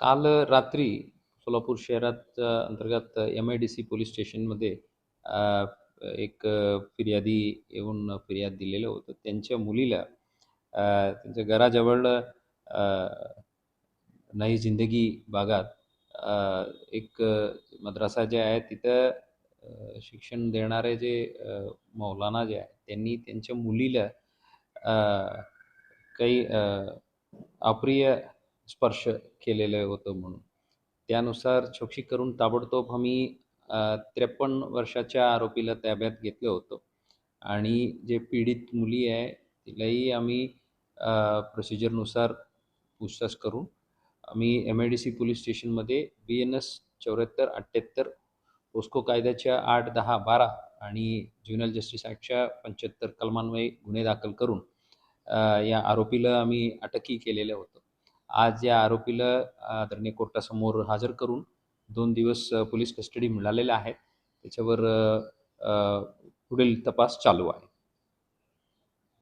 काल रात्री सोलापूर शहरात अंतर्गत एम-आय-डी-सी पोलीस स्टेशनमध्ये अ, एक फिर्यादी येऊन फिर्याद दिलेलं होतं. त्यांच्या मुलीला त्यांच्या घराजवळ नई जिंदगी भागात एक मद्रासा जे आहे तिथं शिक्षण देणारे जे मौलाना जे आहेत त्यांनी त्यांच्या मुलीला अ, काही अप्रिय स्पर्श केलेलं होतं म्हणून. त्यानुसार चौकशी करून ताबडतोब आम्ही 53 वर्षाच्या आरोपीला ताब्यात घेतलं होतं आणि जे पीडित मुली आहे तिलाही आम्ही प्रोसिजरनुसार पूछताछ करून आम्ही एम-आय-डी-सी पोलीस स्टेशनमध्ये बी-एन-एस 7478 पोस्को कायद्याच्या 8, 10, 12 आणि ज्युव्हेनाइल जस्टिस ॲक्टच्या 75 कलमान्वये गुन्हे दाखल करून या आरोपीला आम्ही अटकही केलेलं होतं. आज या आरोपीला आदरणीय कोर्टासमोर हजर करून 2 दिवस पोलीस कस्टडी मिळालेल्या आहेत. त्याच्यावर पुढील तपास चालू आहे.